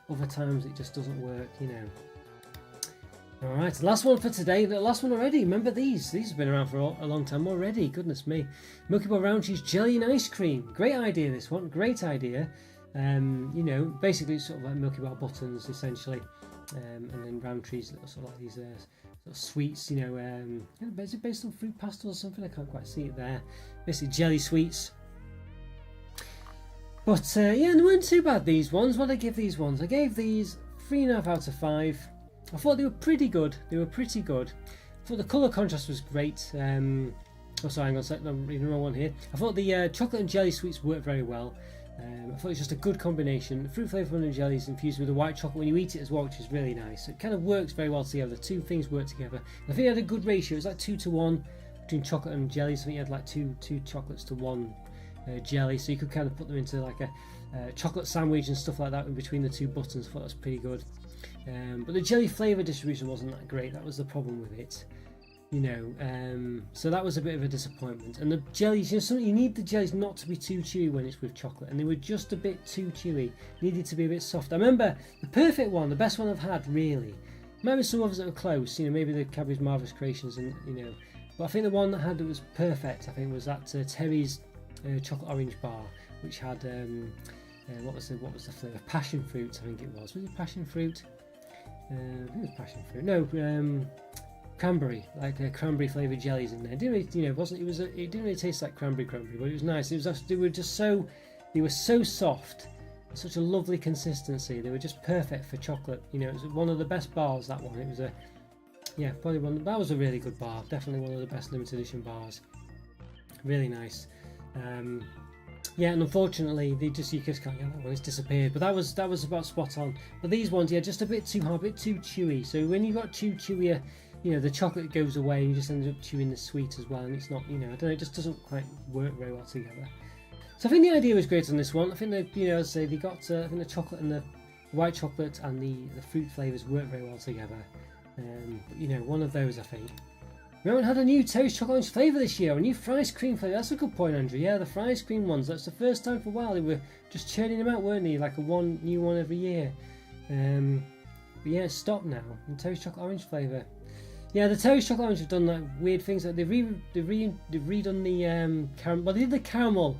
S1: other times it just doesn't work, you know. Alright, last one for today. The last one already. Remember these? These have been around for a long time already. Goodness me. Milky Bar round cheese jelly and ice cream. Great idea, this one. Great idea. You know, basically it's sort of like Milky Bar buttons, essentially. And then round cheese, sort of like these sort of sweets, you know. Is it based on fruit pastels or something? I can't quite see it there. Basically jelly sweets. But yeah, they weren't too bad, these ones. What did I give these ones? I gave these 3.5 out of 5. I thought they were pretty good. I thought the colour contrast was great. Oh, sorry, hang on a second, I'm reading the wrong one here. I thought the chocolate and jelly sweets worked very well. I thought it was just a good combination. The fruit flavour and jellies infused with the white chocolate when you eat it as well, which is really nice. It kind of works very well together. The two things work together. And I think it had a good ratio. It was like 2 to 1 between chocolate and jellies. I think you had like two chocolates to 1 jelly, so you could kind of put them into like a chocolate sandwich and stuff like that in between the 2 buttons. I thought that was pretty good. But the jelly flavour distribution wasn't that great. That was the problem with it, you know. So that was a bit of a disappointment. And the jellies, you know, you need the jellies not to be too chewy when it's with chocolate, and they were just a bit too chewy. Needed to be a bit soft. I remember the perfect one, the best one I've had, really. Maybe some others that were close, you know, maybe the Cadbury's Marvellous Creations, and you know. But I think the one that was perfect, I think, was that Terry's chocolate orange bar, which had what was the flavour? Passion fruit, I think it was. Was it passion fruit? I think it was passion fruit. No, cranberry, like cranberry flavoured jellies in there. It didn't really, you know, it didn't really taste like cranberry, but it was nice. It was actually, they were so soft, such a lovely consistency. They were just perfect for chocolate. You know, it was one of the best bars. That one. It was probably one. That was a really good bar. Definitely one of the best limited edition bars. Really nice. Yeah, and unfortunately, you just can't get that one. It's disappeared. But that was about spot on. But these ones, yeah, just a bit too hard, a bit too chewy. So when you've got too chewier you know, the chocolate goes away and you just end up chewing the sweet as well, and it's not, you know, I don't know, it just doesn't quite work very well together. So I think the idea was great on this one. I think that, you know, as I say, they got I think the chocolate and the white chocolate and the fruit flavours work very well together. But, you know, one of those, I think. We haven't had a new toast chocolate orange flavour this year, a new fries cream flavour. That's a good point, Andrew. Yeah, the fries cream ones. That's the first time for a while. They were just churning them out, weren't they? Like a new one every year. But yeah, it's stopped now. And toast chocolate orange flavour. Yeah, the toast chocolate orange have done like weird things. Like they've redone the caramel. Well, they did the caramel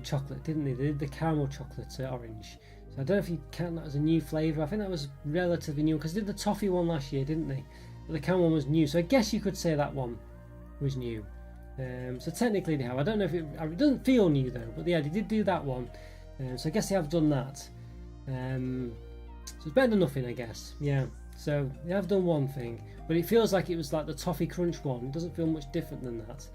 S1: chocolate, didn't they? They did the caramel chocolate orange. So I don't know if you count that as a new flavour. I think that was relatively new because they did the toffee one last year, didn't they? But the caramel one was new, so I guess you could say that one was new. So technically they have. I don't know if it doesn't feel new though, but yeah, they did do that one. So I guess they have done that. So it's better than nothing, I guess. Yeah. So they have done one thing, but it feels like it was like the toffee crunch one. It doesn't feel much different than that.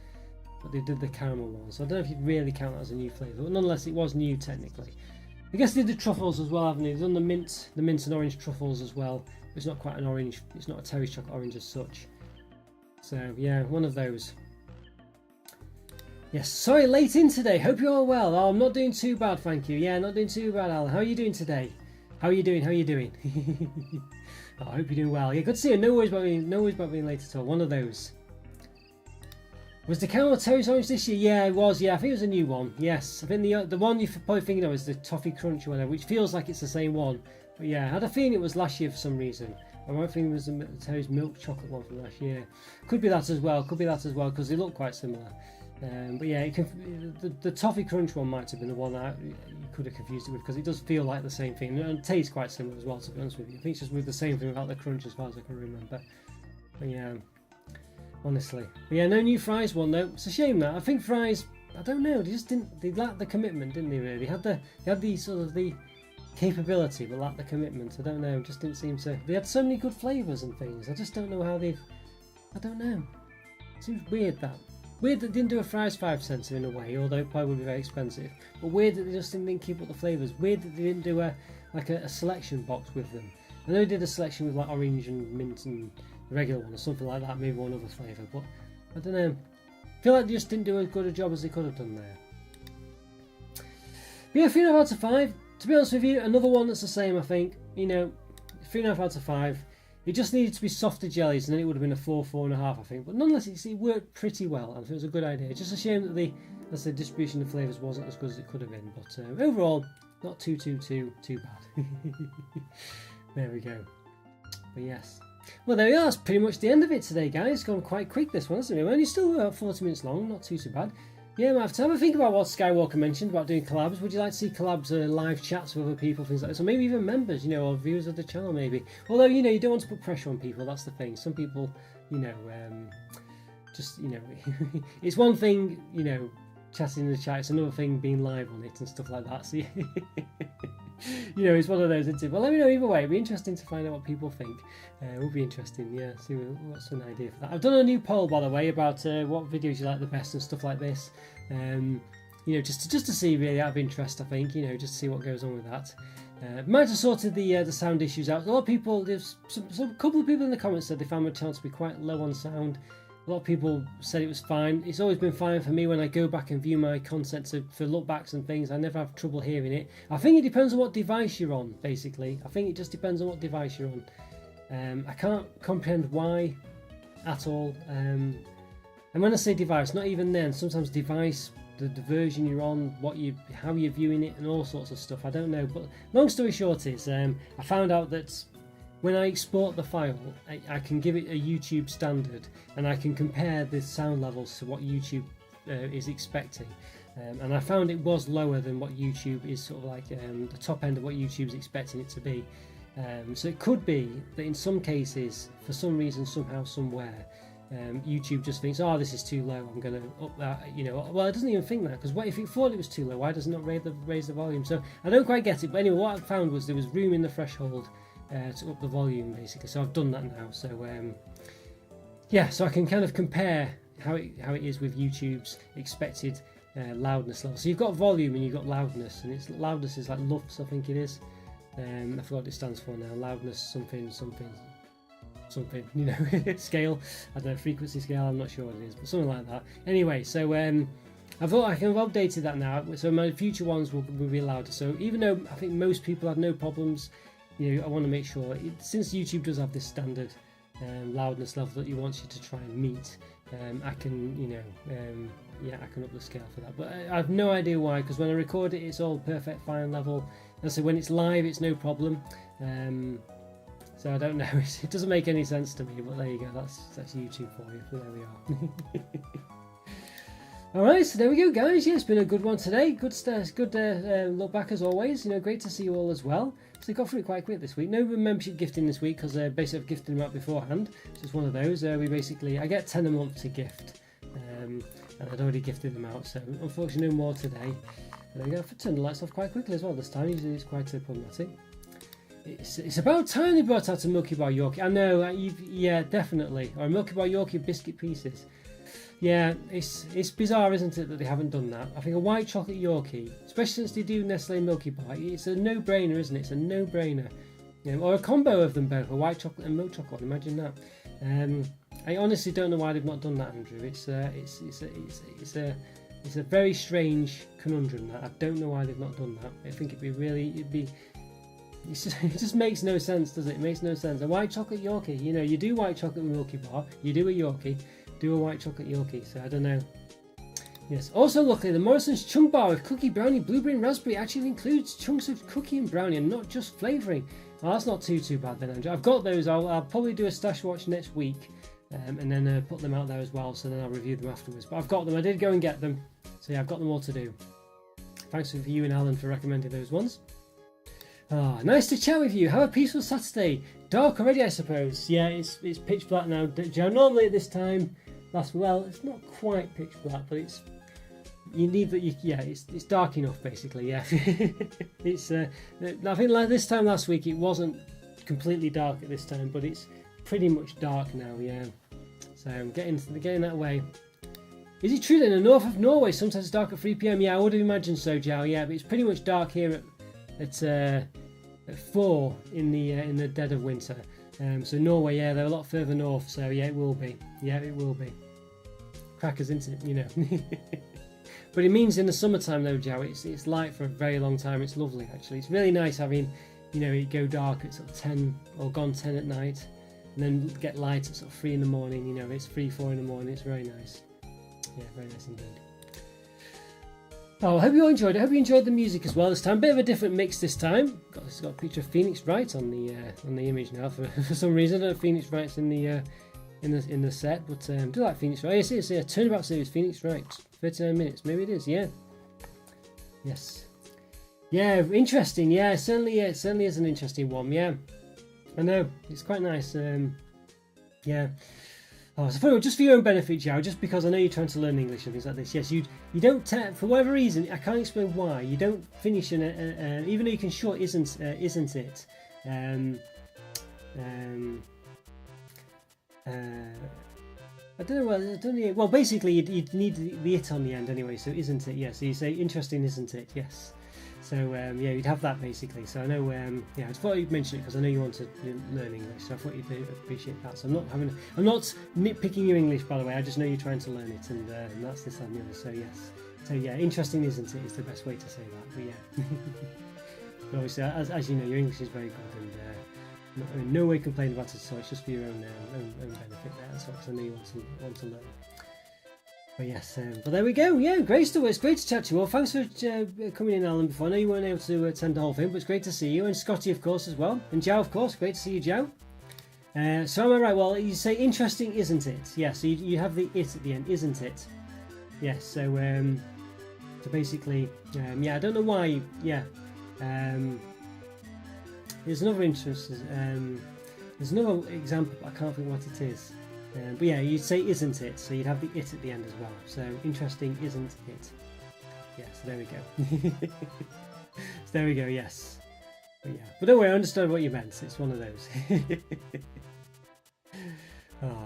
S1: But they did the caramel one, so I don't know if you'd really count that as a new flavour, but nonetheless it was new technically. I guess they did the truffles as well, haven't they? They've done the mint and orange truffles as well. It's not quite an orange, it's not a terry chocolate orange as such. So yeah, one of those. Yes, sorry, late in today. Hope you're all well. Oh, I'm not doing too bad, thank you. Yeah, not doing too bad, Alan. How are you doing today? How are you doing? Oh, I hope you're doing well. Yeah, good to see you. No worries about being late at all. One of those. Was the caramel toast orange this year? Yeah, it was. Yeah, I think it was a new one. Yes, I think the one you're probably thinking of is the toffee crunch or whatever, which feels like it's the same one. But yeah, I had a feeling it was last year for some reason. I might think it was the toast milk chocolate one from last year. Could be that as well. Because they look quite similar. But yeah, the toffee crunch one might have been the one that you could have confused it with, because it does feel like the same thing and it tastes quite similar as well, to be honest with you. I think it's just with the same thing without the crunch as far as I can remember. But yeah, honestly. But yeah, no new fries one though. It's a shame that. I think fries, I don't know, they lacked the commitment, didn't they really? They had the sort of the capability but lacked the commitment. I don't know, just didn't seem to. They had so many good flavours and things. I just don't know how I don't know. It seems weird that. Weird that they didn't do a fries 5 cents in a way, although it probably would be very expensive. But weird that they just didn't keep up the flavours. Weird that they didn't do a selection box with them. I know they did a selection with like orange and mint and the regular one or something like that, maybe one other flavour, but I don't know. I feel like they just didn't do as good a job as they could have done there. But yeah, 3.5 out of 5. To be honest with you, another one that's the same, I think. You know, 3.5 out of 5. It just needed to be softer jellies, and then it would have been a 4.5, I think. But nonetheless, it worked pretty well, and it was a good idea. It's just a shame that the distribution of flavours wasn't as good as it could have been. But overall, not too bad. There we go. But yes. Well, there we are. That's pretty much the end of it today, guys. It's gone quite quick, this one, hasn't it? We're only still about 40 minutes long. Not too bad. Yeah, might have to have a think about what Skywalker mentioned about doing collabs. Would you like to see collabs, live chats with other people, things like this? Or maybe even members, you know, or viewers of the channel, maybe. Although, you know, you don't want to put pressure on people. That's the thing. Some people, you know, just, you know, it's one thing, you know, chatting in the chat. It's another thing being live on it and stuff like that. So, you know, it's one of those, isn't it? Well, let me know either way. It'd be interesting to find out what people think. It would be interesting, yeah. See what's an idea for that. I've done a new poll, by the way, about what videos you like the best and stuff like this. You know, just to see really out of interest, I think. You know, just to see what goes on with that. Might have sorted the sound issues out. A lot of people, there's a couple of people in the comments said they found my channel to be quite low on sound. A lot of people said it was fine. It's always been fine for me when I go back and view my content for lookbacks and things. I never have trouble hearing it. I think it depends on what device you're on, basically. I think it just depends on what device you're on. I can't comprehend why at all. And when I say device, not even then. Sometimes device, the version you're on, how you're viewing it, and all sorts of stuff. I don't know. But long story short is, I found out that when I export the file, I can give it a YouTube standard, and I can compare the sound levels to what YouTube is expecting. And I found it was lower than what YouTube is sort of like the top end of what YouTube's expecting it to be. So it could be that in some cases, for some reason, somehow, somewhere, YouTube just thinks, oh, this is too low, I'm going to up that, you know. Well, it doesn't even think that, because what if it thought it was too low, why does it not raise the volume? So I don't quite get it, but anyway, what I found was there was room in the threshold to up the volume, basically. So I've done that now. So yeah, so I can kind of compare how it is with YouTube's expected loudness level. So you've got volume and you've got loudness, and loudness is like LUFS, I think it is. I forgot what it stands for now. Loudness something. something, you know, scale. I don't know, frequency scale. I'm not sure what it is, but something like that. Anyway, so I thought I can have updated that now, so my future ones will be allowed. So even though I think most people have no problems, you know, I want to make sure since YouTube does have this standard loudness level that he wants you to try and meet. I can, you know, yeah, I can up the scale for that. But I have no idea why, because when I record it, it's all perfect fine level. And so when it's live, it's no problem. So I don't know. It doesn't make any sense to me. But there you go. That's YouTube for you. There we are. All right, so there we go, guys. Yeah, it's been a good one today. Good look back as always. You know, great to see you all as well. So I got through it quite quick this week. No membership gifting this week because basically I've gifted them out beforehand. So it's one of those. I get 10 a month to gift, and I'd already gifted them out. So unfortunately, no more today. There we go. I've turned the lights off quite quickly as well this time. Usually it's quite problematic. It's about time they brought out a Milky Bar Yorkie. I know. Yeah, definitely. Or a Milky Bar Yorkie biscuit pieces. Yeah, it's bizarre, isn't it, that they haven't done that? I think a white chocolate Yorkie, especially since they do Nestle Milky Bar, it's a no-brainer, isn't it? It's a no-brainer. You know, or a combo of them both, a white chocolate and milk chocolate. Imagine that. I honestly don't know why they've not done that, Andrew. It's a very strange conundrum. That I don't know why they've not done that. I think it just makes no sense, does it? It makes no sense. A white chocolate Yorkie, you know, you do white chocolate with Milky Bar, you do a Yorkie. Do a white chocolate Yorkie, so I don't know. Yes, also luckily the Morrison's Chunk Bar with cookie, brownie, blueberry and raspberry actually includes chunks of cookie and brownie and not just flavouring. Well, that's not too bad then, Andrew. I've got those. I'll probably do a stash watch next week and then put them out there as well, so then I'll review them afterwards. But I've got them. I did go and get them, so yeah, I've got them all to do. Thanks for you and Alan for recommending those ones. Nice to chat with you. Have a peaceful Saturday. Dark already, I suppose. Yeah, it's pitch black now. Normally at this time, well, it's not quite pitch black, but it's dark enough basically. Yeah, it's I think like this time last week it wasn't completely dark at this time, but it's pretty much dark now. Yeah, so I'm getting that way. Is it true that in the north of Norway sometimes it's dark at 3 p.m? Yeah, I would have imagined so, Joe. Yeah, but it's pretty much dark here at 4 in the dead of winter. So Norway, yeah, they're a lot further north, so yeah, it will be. Yeah, it will be. Crackers, isn't it? You know. But it means in the summertime though, Joe, it's light for a very long time. It's lovely, actually. It's really nice having, you know, it go dark at sort of 10 or gone 10 at night, and then get light at sort of 3 in the morning. You know, it's 3-4 in the morning. It's very nice. Yeah, very nice indeed. Oh, I hope you all enjoyed it. I hope you enjoyed the music as well this time. Bit of a different mix this time. It's got a picture of Phoenix Wright on the image now for some reason. I don't know if Phoenix Wright's in the set, but I do like Phoenix Wright. Yes, it is. Yeah, Turnabout series, Phoenix Wright, 39 minutes. Maybe it is. Yeah. Yes. Yeah, interesting. Yeah, certainly is an interesting one. Yeah, I know. It's quite nice. Yeah. Oh, so funny, just for your own benefit, Joe, just because I know you're trying to learn English and things like this. Yes, you don't for whatever reason, I can't explain why you don't finish even though you can short isn't it. I don't know. Well, basically, you need the it on the end anyway. So isn't it? Yeah. So you say interesting, isn't it? Yes. So yeah, you'd have that basically. So I know. Yeah, I thought you'd mention it because I know you want to learn English. So I thought you'd appreciate that. So I'm not nitpicking your English, by the way. I just know you're trying to learn it, and that's this and the other. So yes. So yeah, interesting, isn't it? Is the best way to say that. But yeah. But obviously, as you know, your English is very good, and in no way complain about it. So it's just for your own benefit there. That's what I know you want to learn. But yes, but there we go. Yeah, great stuff. It's great to chat to you all. Thanks for coming in, Alan, before. I know you weren't able to attend the whole thing, but it's great to see you. And Scotty, of course, as well. And Joe, of course. Great to see you, Joe. So am I right? Well, you say interesting, isn't it? Yeah, so you have the it at the end, isn't it? Yes, so basically, yeah, I don't know why, yeah. There's another interesting, there's another example, but I can't think what it is. But yeah, you'd say isn't it, so you'd have the it at the end as well. So interesting, isn't it? Yeah, so there we go. So there we go, yes. But yeah, but don't worry, I understand what you meant. It's one of those. Oh.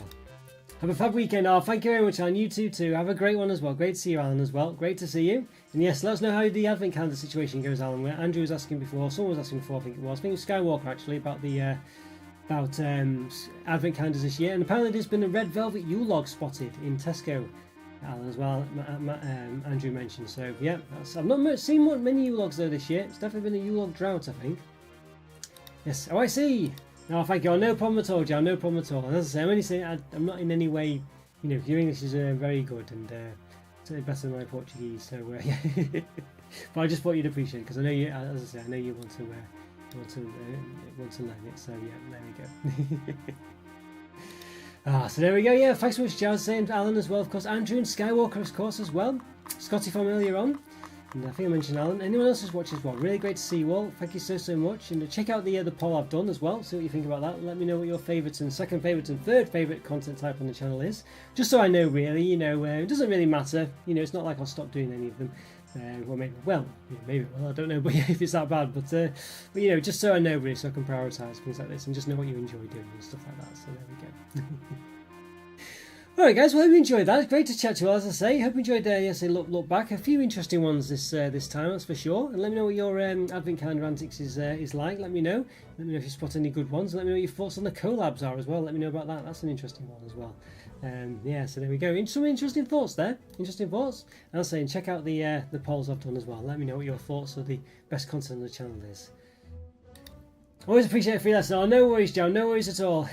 S1: Have a fab weekend. Oh, thank you very much, Alan. You too. Have a great one as well. Great to see you, Alan, as well. Great to see you. And yes, let us know how the advent calendar situation goes, Alan. Where Andrew was asking before, someone was asking before, I think it was Skywalker actually, about the about advent calendars this year, and apparently there's been a red velvet Yule log spotted in Tesco, Alan, as well. Andrew mentioned. So yeah, I've not seen many Yule logs though this year. It's definitely been a Yule log drought, I think. Yes. Oh, I see. No, thank you. Oh, no problem at all, Joe. No problem at all. And as I say, I'm only saying I'm not in any way. Your English is very good and certainly better than my Portuguese. So yeah. But I just thought you'd appreciate it because I know you. As I say, I know you want to learn it. So yeah, there we go. So there we go. Yeah, thanks so much, Jazz, saying Alan as well, of course. Andrew and Skywalker, of course, as well. Scotty from earlier on. And I think I mentioned Alan. Anyone else who's watched as well? Really great to see you all. Thank you so much. And check out the poll I've done as well. See what you think about that. Let me know what your favourites and second favourites and third favourite content type on the channel is. Just so I know, really. It doesn't really matter. It's not like I'll stop doing any of them. Maybe I don't know, but yeah, if it's that bad. But just so I know, really, so I can prioritise things like this and just know what you enjoy doing and stuff like that. So there we go. Alright guys, well, I hope you enjoyed that. It's great to chat to you all, as I say. Hope you enjoyed look back. A few interesting ones this time, that's for sure. And let me know what your advent calendar antics is like. Let me know. Let me know if you spot any good ones. Let me know what your thoughts on the collabs are as well. Let me know about that. That's an interesting one as well. So there we go. Some interesting thoughts there. Interesting thoughts. And I was saying, check out the polls I've done as well. Let me know what your thoughts or the best content on the channel is. Always appreciate a free lesson. Oh, no worries, Joe. No worries at all.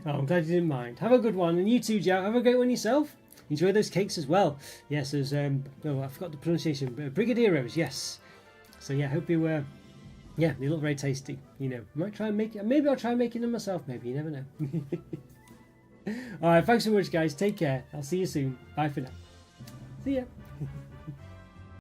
S1: Oh, I'm glad you didn't mind. Have a good one, and you too, Joe. Have a great one yourself. Enjoy those cakes as well. Yes, there's I forgot the pronunciation. Brigadeiros, yes. So yeah, hope you they look very tasty. Might try and make it. Maybe I'll try making them myself. Maybe you never know. All right, thanks so much, guys. Take care. I'll see you soon. Bye for now. See ya.